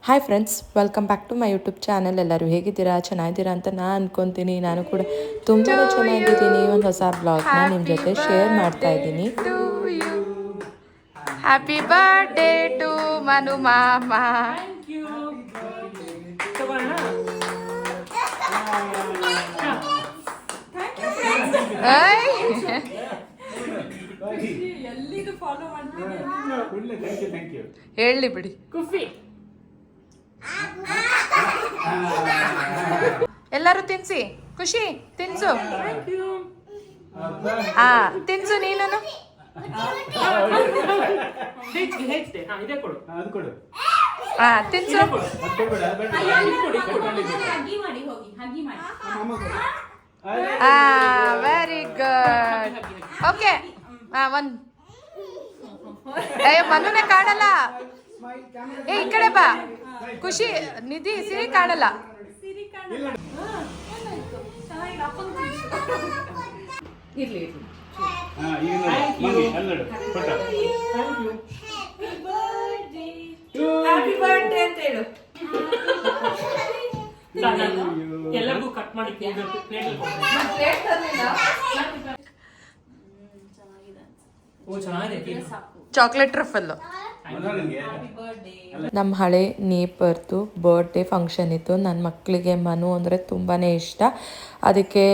Hi friends, welcome back to my YouTube channel. ಎಲ್ಲರೂ ಹೇಗಿದ್ದೀರಾ? ಚೆನ್ನಾಗಿದ್ದೀರಾ ಅಂತ ನಾನು ಅನ್ಕೊತೀನಿ. ನಾನು ಕೂಡ ತುಂಬಾ ಚೆನ್ನಾಗಿದ್ದೀನಿ. ಒಂದು ಹೊಸ ಬ್ಲಾಗ್ನ ನಿಮ್ಮ ಜೊತೆ ಶೇರ್ ಮಾಡ್ತಾ ಇದ್ದೀನಿ. ಹ್ಯಾಪಿ ಬರ್ಡೇ ಟು ಮನು ಮಾಮ. ಹೇಳಿ ಬಿಡಿ. ಎಲ್ಲರೂ ತಿನ್ಸಿ. ಖುಷಿ ತಿನ್ಸು. ತಿನ್ಸು ನೀನು. ತಿನ್ಸು. Very good. ಓಕೆ, ಒಂದು ಮನುನೇ ಕಾಣಲ್ಲ. ಈ ಕಡೆ ಬಾ. ಖುಷಿ, ನಿಧಿ, ಸಿರಿ ಕಾಣಲ್ಲ. ಇರ್ಲಿ ಹ್ಯಾಪಿ ಬರ್ಡೇ ಅಂತ ಹೇಳು. ಎಲ್ಲರಿಗೂ ಕಟ್ ಮಾಡಿ ಚಾಕ್ಲೇಟ್ ಟ್ರಫಲ್. ನಮ್ಮ ಹಳೆ ನೇಪರ್ದು ಬರ್ಡೇ ಫಂಕ್ಷನ್ ಇತ್ತು. ನನ್ನ ಮಕ್ಕಳಿಗೆ ಮನು ಅಂದರೆ ತುಂಬಾ ಇಷ್ಟ. ಅದಕ್ಕೆ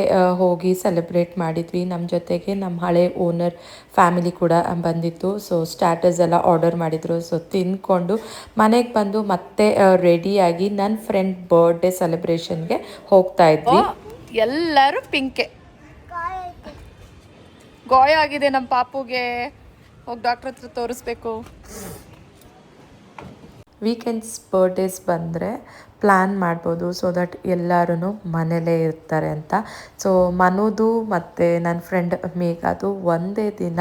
ಹೋಗಿ ಸೆಲೆಬ್ರೇಟ್ ಮಾಡಿದ್ವಿ. ನಮ್ಮ ಜೊತೆಗೆ ನಮ್ಮ ಹಳೆ ಓನರ್ ಫ್ಯಾಮಿಲಿ ಕೂಡ ಬಂದಿತ್ತು. ಸೊ ಸ್ಟಾರ್ಟರ್ಸ್ ಎಲ್ಲ ಆರ್ಡರ್ ಮಾಡಿದರು. ಸೊ ತಿಂದ್ಕೊಂಡು ಮನೆಗೆ ಬಂದು ಮತ್ತೆ ರೆಡಿಯಾಗಿ ನನ್ನ ಫ್ರೆಂಡ್ ಬರ್ಡೇ ಸೆಲೆಬ್ರೇಷನ್ಗೆ ಹೋಗ್ತಾ ಇದ್ವಿ. ಎಲ್ಲರೂ ಪಿಂಕೆ. ಗಾಯ ಆಗಿದೆ ನಮ್ಮ ಪಾಪುಗೆ. ಹೋಗಿ ಡಾಕ್ಟರ್ ಹತ್ರ ತೋರಿಸ್ಬೇಕು. ವೀಕೆಂಡ್ಸ್ ಬರ್ಡೇಸ್ ಬಂದರೆ ಪ್ಲ್ಯಾನ್ ಮಾಡ್ಬೋದು, ಸೊ ದಟ್ ಎಲ್ಲರೂ ಮನೇಲೇ ಇರ್ತಾರೆ ಅಂತ. ಸೊ ಮನುದು ಮತ್ತು ನನ್ನ ಫ್ರೆಂಡ್ ಮೇಘಾದು ಒಂದೇ ದಿನ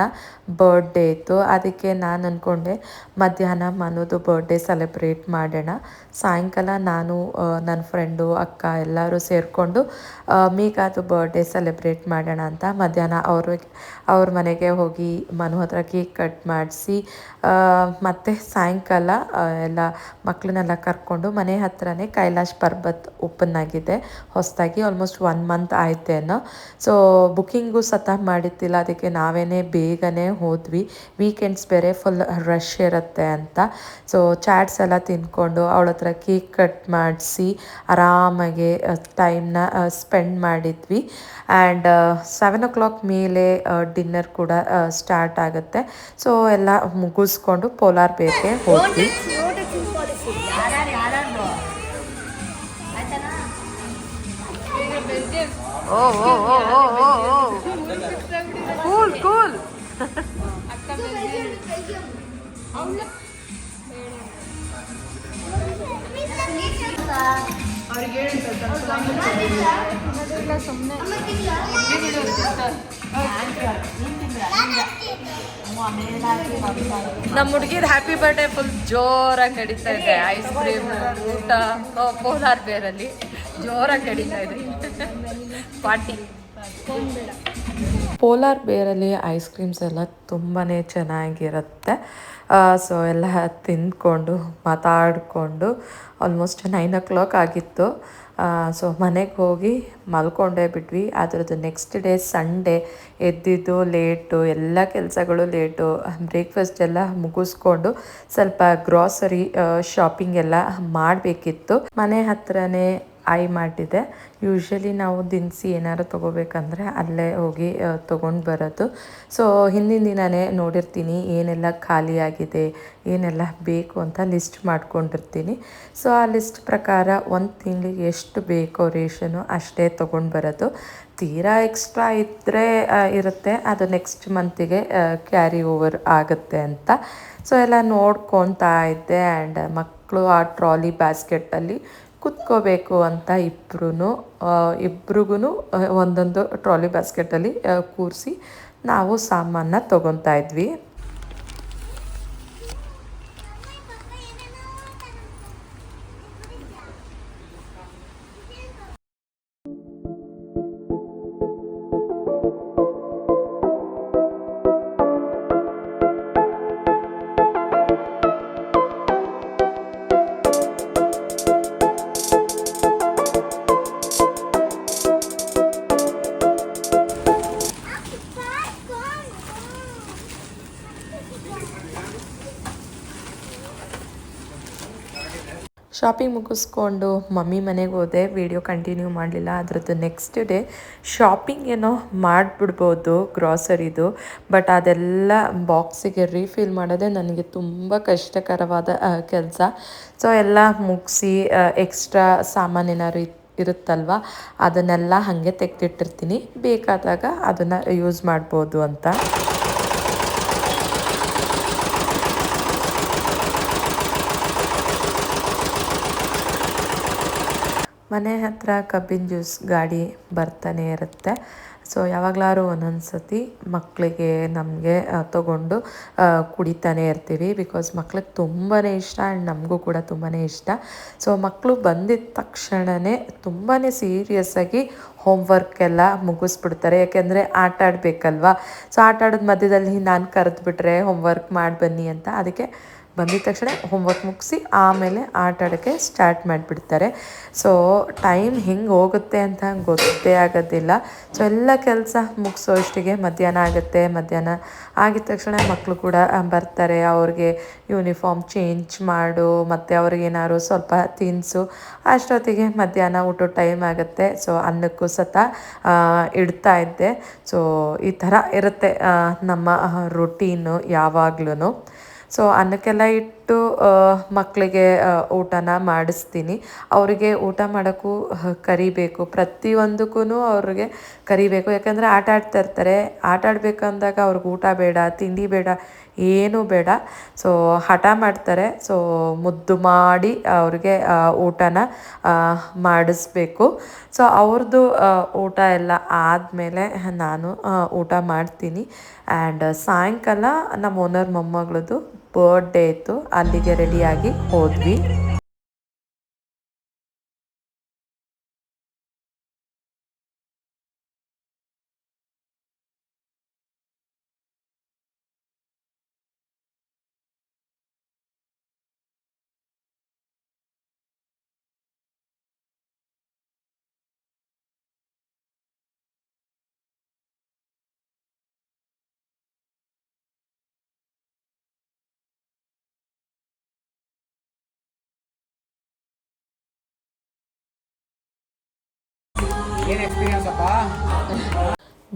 ಬರ್ಡೇ ಇತ್ತು. ಅದಕ್ಕೆ ನಾನು ಅಂದ್ಕೊಂಡೆ ಮಧ್ಯಾಹ್ನ ಮನುದು ಬರ್ಡೇ ಸೆಲೆಬ್ರೇಟ್ ಮಾಡೋಣ. ಸಾಯಂಕಾಲ ನಾನು ನನ್ನ ಫ್ರೆಂಡು ಅಕ್ಕ ಎಲ್ಲರೂ ಸೇರಿಕೊಂಡು ಮೇಘಾದು ಬರ್ಡೇ ಸೆಲೆಬ್ರೇಟ್ ಮಾಡೋಣ ಅಂತ ಮಧ್ಯಾಹ್ನ ಅವ್ರ ಮನೆಗೆ ಹೋಗಿ ಮನು ಹತ್ರ ಕೇಕ್ ಕಟ್ ಮಾಡಿಸಿ ಮತ್ತು ಸಾಯಂಕಾಲ ಎಲ್ಲ ಮಕ್ಕಳನ್ನೆಲ್ಲ ಕರ್ಕೊಂಡು ಮನೆ ಹತ್ರನೇ ಕೈಲಾಶ್ ಪರ್ಬತ್ ಓಪನ್ ಆಗಿದೆ ಹೊಸದಾಗಿ. ಆಲ್ಮೋಸ್ಟ್ 1 ಮಂತ್ ಆಯ್ತೇನೋ. ಸೊ ಬುಕ್ಕಿಂಗು ಮಾಡಿದ್ದಿಲ್ಲ, ಅದಕ್ಕೆ ನಾವೇನೇ ಬೇಗನೆ ಹೋದ್ವಿ. ವೀಕೆಂಡ್ಸ್ ಬೇರೆ ಫುಲ್ ರಶ್ ಇರುತ್ತೆ ಅಂತ. ಸೊ ಚಾಟ್ಸ್ ಎಲ್ಲ ತಿಂದ್ಕೊಂಡು ಅವಳ ಹತ್ರ ಕೇಕ್ ಕಟ್ ಮಾಡಿಸಿ ಆರಾಮಾಗಿ ಟೈಮ್ನ ಸ್ಪೆಂಡ್ ಮಾಡಿದ್ವಿ. ಆ್ಯಂಡ್ 7 o'clock ಮೇಲೆ ಡಿನ್ನರ್ ಕೂಡ ಸ್ಟಾರ್ಟ್ ಆಗುತ್ತೆ. ಸೊ ಎಲ್ಲ ಮುಗಿಸ್ಕೊಂಡು ಪೋಲಾರ್ ಬೇರ್ಗೆ ಹೋದ್ವಿ. ಓ ಓ ಓ ಓ ಓ ಓ ಕೂಲ್ ಕೂಲ್. ನಮ್ಮ ಹುಡುಗಿದ ಹ್ಯಾಪಿ ಬರ್ಡೇ ಫುಲ್ ಜೋರಾಗಿ ನಡೀತಾ ಇದೆ. ಐಸ್ ಕ್ರೀಮ್, ಊಟ, ಪೋಲಾರ್ ಬೇರಲ್ಲಿ ಜೋರಾಗಿ ನಡೀತಾ ಇದೆ ಪಾರ್ಟಿ. ಪೋಲಾರ್ ಬೇರಲ್ಲಿ ಐಸ್ ಕ್ರೀಮ್ಸ್ ಎಲ್ಲ ತುಂಬಾ ಚೆನ್ನಾಗಿರುತ್ತೆ. ಸೊ ಎಲ್ಲ ತಿಂದ್ಕೊಂಡು ಮಾತಾಡಿಕೊಂಡು ಆಲ್ಮೋಸ್ಟ್ 9 o'clock ಆಗಿತ್ತು. ಸೊ ಮನೆಗೆ ಹೋಗಿ ಮಲ್ಕೊಂಡೇ ಬಿಟ್ವಿ. ಅದರದ್ದು ನೆಕ್ಸ್ಟ್ ಡೇ ಸಂಡೇ ಎದ್ದಿದ್ದು ಲೇಟು, ಎಲ್ಲ ಕೆಲಸಗಳು ಲೇಟು. ಬ್ರೇಕ್ಫಾಸ್ಟ್ ಎಲ್ಲ ಮುಗಿಸ್ಕೊಂಡು ಸ್ವಲ್ಪ ಗ್ರಾಸರಿ ಶಾಪಿಂಗ್ ಎಲ್ಲ ಮಾಡಬೇಕಿತ್ತು. ಮನೆ ಹತ್ರನೇ ಮಾಡಿದೆ. ಯೂಶ್ವಲಿ ನಾವು ದಿನಸಿ ಏನಾದ್ರು ತೊಗೋಬೇಕಂದ್ರೆ ಅಲ್ಲೇ ಹೋಗಿ ತೊಗೊಂಡು ಬರೋದು. ಸೊ ಹಿಂದಿನ ದಿನವೇ ನೋಡಿರ್ತೀನಿ ಏನೆಲ್ಲ ಖಾಲಿಯಾಗಿದೆ, ಏನೆಲ್ಲ ಬೇಕು ಅಂತ ಲಿಸ್ಟ್ ಮಾಡ್ಕೊಂಡಿರ್ತೀನಿ. ಸೊ ಆ ಲಿಸ್ಟ್ ಪ್ರಕಾರ ಒಂದು ತಿಂಗಳಿಗೆ ಎಷ್ಟು ಬೇಕೋ ರೇಷನು ಅಷ್ಟೇ ತೊಗೊಂಡು ಬರೋದು. ತೀರಾ ಎಕ್ಸ್ಟ್ರಾ ಇದ್ದರೆ ಇರುತ್ತೆ, ಅದು ನೆಕ್ಸ್ಟ್ ಮಂತಿಗೆ ಕ್ಯಾರಿ ಓವರ್ ಆಗುತ್ತೆ ಅಂತ. ಸೊ ಎಲ್ಲ ನೋಡ್ಕೊತಾ ಇದ್ದೆ. ಆ್ಯಂಡ್ ಮಕ್ಕಳು ಆ ಟ್ರಾಲಿ ಬ್ಯಾಸ್ಕೆಟಲ್ಲಿ ಕುತ್ಕೋಬೇಕು ಅಂತ ಇಬ್ರಿಗೂ ಒಂದೊಂದು ಟ್ರಾಲಿ ಬ್ಯಾಸ್ಕೆಟಲ್ಲಿ ಕೂರಿಸಿ ನಾವು ಸಾಮಾನ ತೊಗೊತಾ ಇದ್ವಿ. ಶಾಪಿಂಗ್ ಮುಗಿಸ್ಕೊಂಡು ಮಮ್ಮಿ ಮನೆಗೆ ಹೋದೆ. ವಿಡಿಯೋ ಕಂಟಿನ್ಯೂ ಮಾಡಲಿಲ್ಲ. ಅದರದ್ದು ನೆಕ್ಸ್ಟ್ ಡೇ ಶಾಪಿಂಗ್ ಏನೋ ಮಾಡಿಬಿಡ್ಬೋದು ಗ್ರಾಸರಿದು, ಬಟ್ ಅದೆಲ್ಲ ಬಾಕ್ಸಿಗೆ ರೀಫಿಲ್ ಮಾಡೋದೇ ನನಗೆ ತುಂಬ ಕಷ್ಟಕರವಾದ ಕೆಲಸ. ಸೊ ಎಲ್ಲ ಮುಗಿಸಿ ಎಕ್ಸ್ಟ್ರಾ ಸಾಮಾನೇನಾದ್ರು ಇರುತ್ತಲ್ವ, ಅದನ್ನೆಲ್ಲ ಹಾಗೆ ತೆಗೆದಿಟ್ಟಿರ್ತೀನಿ, ಬೇಕಾದಾಗ ಅದನ್ನು ಯೂಸ್ ಮಾಡ್ಬೋದು ಅಂತ. ಮನೆ ಹತ್ರ ಕಬ್ಬಿನ ಜ್ಯೂಸ್ ಗಾಡಿ ಬರ್ತಾನೆ ಇರುತ್ತೆ. ಸೊ ಯಾವಾಗಲಾದ್ರು ಒಂದೊಂದು ಸತಿ ಮಕ್ಕಳಿಗೆ ನಮಗೆ ತೊಗೊಂಡು ಕುಡಿತಾನೆ ಇರ್ತೀವಿ. ಬಿಕಾಸ್ ಮಕ್ಳಿಗೆ ತುಂಬಾ ಇಷ್ಟ ಆ್ಯಂಡ್ ನಮಗೂ ಕೂಡ ತುಂಬಾ ಇಷ್ಟ. ಸೊ ಮಕ್ಕಳು ಬಂದಿದ್ದ ತಕ್ಷಣವೇ ತುಂಬಾ ಸೀರಿಯಸ್ಸಾಗಿ ಹೋಮ್ವರ್ಕ್ ಎಲ್ಲ ಮುಗಿಸ್ಬಿಡ್ತಾರೆ. ಯಾಕೆಂದರೆ ಆಟ ಆಡಬೇಕಲ್ವ. ಸೊ ಆಟ ಆಡೋದ ಮಧ್ಯದಲ್ಲಿ ನಾನು ಕರೆದ್ಬಿಟ್ರೆ ಹೋಮ್ವರ್ಕ್ ಮಾಡಿ ಬನ್ನಿ ಅಂತ, ಅದಕ್ಕೆ ಬಂದಿದ ತಕ್ಷಣ ಹೋಮ್ವರ್ಕ್ ಮುಗಿಸಿ ಆಮೇಲೆ ಆಟ ಆಡೋಕ್ಕೆ ಸ್ಟಾರ್ಟ್ ಮಾಡಿಬಿಡ್ತಾರೆ. ಸೊ ಟೈಮ್ ಹೆಂಗೆ ಹೋಗುತ್ತೆ ಅಂತ ಗೊತ್ತೇ ಆಗೋದಿಲ್ಲ. ಸೊ ಎಲ್ಲ ಕೆಲಸ ಮುಗಿಸೋ ಅಷ್ಟಿಗೆ ಮಧ್ಯಾಹ್ನ ಆಗುತ್ತೆ. ಮಧ್ಯಾಹ್ನ ಆಗಿದ ತಕ್ಷಣ ಮಕ್ಕಳು ಕೂಡ ಬರ್ತಾರೆ. ಅವ್ರಿಗೆ ಯೂನಿಫಾರ್ಮ್ ಚೇಂಜ್ ಮಾಡು ಮತ್ತು ಅವ್ರಿಗೇನಾದ್ರು ಸ್ವಲ್ಪ ತಿನ್ನಿಸು, ಅಷ್ಟೊತ್ತಿಗೆ ಮಧ್ಯಾಹ್ನ ಊಟದ ಟೈಮ್ ಆಗುತ್ತೆ. ಸೊ ಅನ್ನಕ್ಕೂ ಸತ ಇಡ್ತಾ ಇದ್ದೆ. ಸೊ ಈ ಥರ ಇರುತ್ತೆ ನಮ್ಮ ರೊಟೀನು ಯಾವಾಗ್ಲೂ. ಸೊ ಅನ್ನಕ್ಕೆಲ್ಲ ಇಟ್ಟು ಮಕ್ಕಳಿಗೆ ಊಟನ ಮಾಡಿಸ್ತೀನಿ. ಅವರಿಗೆ ಊಟ ಮಾಡೋಕ್ಕೂ ಕರಿಬೇಕು, ಪ್ರತಿಯೊಂದಕ್ಕೂ ಅವ್ರಿಗೆ ಕರಿಬೇಕು. ಯಾಕಂದರೆ ಆಟ ಆಡ್ತಾ ಇರ್ತಾರೆ. ಆಟ ಆಡಬೇಕು ಅಂದಾಗ ಅವ್ರಿಗೆ ಊಟ ಬೇಡ, ತಿಂಡಿ ಬೇಡ, ಏನೂ ಬೇಡ. ಸೊ ಹಠ ಮಾಡ್ತಾರೆ. ಸೊ ಮುದ್ದು ಮಾಡಿ ಅವ್ರಿಗೆ ಊಟನ ಮಾಡಿಸ್ಬೇಕು. ಸೊ ಅವ್ರದ್ದು ಊಟ ಎಲ್ಲ ಆದಮೇಲೆ ನಾನು ಊಟ ಮಾಡ್ತೀನಿ. ಆ್ಯಂಡ್ ಸಾಯಂಕಾಲ ನಮ್ಮ ಓನರ್ ಮೊಮ್ಮಗಳದ್ದು ಬರ್ಡೇ ಇತ್ತು, ಅಲ್ಲಿಗೆ ರೆಡಿಯಾಗಿ ಹೋದ್ವಿ. ಏನು ಎಕ್ಸ್ಪೀರಿಯನ್ಸ್ ಅಪ್ಪ?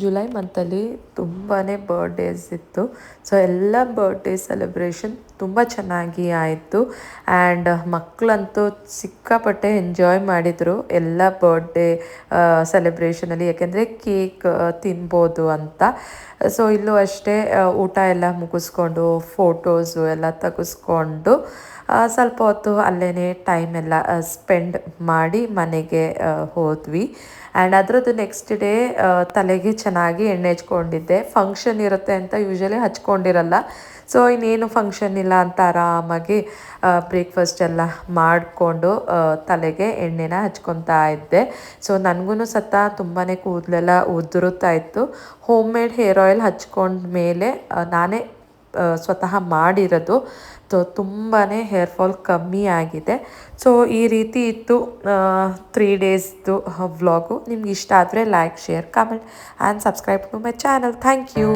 ಜುಲೈ ಮಂತಲ್ಲಿ ತುಂಬಾ ಬರ್ಡೇಸ್ ಇತ್ತು. ಸೊ ಎಲ್ಲ ಬರ್ಡೇ ಸೆಲೆಬ್ರೇಷನ್ ತುಂಬ ಚೆನ್ನಾಗಿ ಆಯಿತು. ಆ್ಯಂಡ್ ಮಕ್ಕಳಂತೂ ಸಿಕ್ಕಾಪಟ್ಟೆ ಎಂಜಾಯ್ ಮಾಡಿದರು ಎಲ್ಲ ಬರ್ಡೇ ಸೆಲೆಬ್ರೇಷನಲ್ಲಿ, ಯಾಕೆಂದರೆ ಕೇಕ್ ತಿನ್ಬೋದು ಅಂತ. ಸೊ ಇಲ್ಲೂ ಅಷ್ಟೇ ಊಟ ಎಲ್ಲ ಮುಗಿಸ್ಕೊಂಡು ಫೋಟೋಸು ಎಲ್ಲ ತೆಗೆಸ್ಕೊಂಡು ಸ್ವಲ್ಪ ಹೊತ್ತು ಅಲ್ಲೇ ಟೈಮೆಲ್ಲ ಸ್ಪೆಂಡ್ ಮಾಡಿ ಮನೆಗೆ ಹೋದ್ವಿ. ಆ್ಯಂಡ್ ಅದರದ್ದು ನೆಕ್ಸ್ಟ್ ಡೇ ತಲೆಗೆ ಚೆನ್ನಾಗಿ ಎಣ್ಣೆ ಹಚ್ಕೊಂಡಿದ್ದೆ. ಫಂಕ್ಷನ್ ಇರುತ್ತೆ ಅಂತ ಯೂಶ್ವಲಿ ಹಚ್ಕೊಂಡಿರಲ್ಲ. ಸೊ ಇನ್ನೇನು ಫಂಕ್ಷನ್ ಇಲ್ಲ ಅಂತ ಆರಾಮಾಗಿ ಬ್ರೇಕ್ಫಾಸ್ಟ್ ಎಲ್ಲ ಮಾಡಿಕೊಂಡು ತಲೆಗೆ ಎಣ್ಣೆನ ಹಚ್ಕೊತಾ ಇದ್ದೆ. ಸೊ ನನಗೂ ಸತ ತುಂಬಾ ಕೂದಲೆಲ್ಲ ಉದುರುತ್ತಾ ಇತ್ತು. ಹೋಮ್ ಮೇಡ್ ಹೇರ್ ಆಯಿಲ್ ಹಚ್ಕೊಂಡ ಮೇಲೆ ನಾನೇ ಸ್ವತಃ ಮಾಡಿರೋದು. ಸೊ ತುಂಬಾ ಹೇರ್ ಫಾಲ್ ಕಮ್ಮಿ ಆಗಿದೆ. ಸೊ ಈ ರೀತಿ ಇತ್ತು 3 ಡೇಸ್ದು ವ್ಲಾಗು. ನಿಮ್ಗೆ ಇಷ್ಟ ಆದರೆ like, share, comment and subscribe to my channel. Thank you.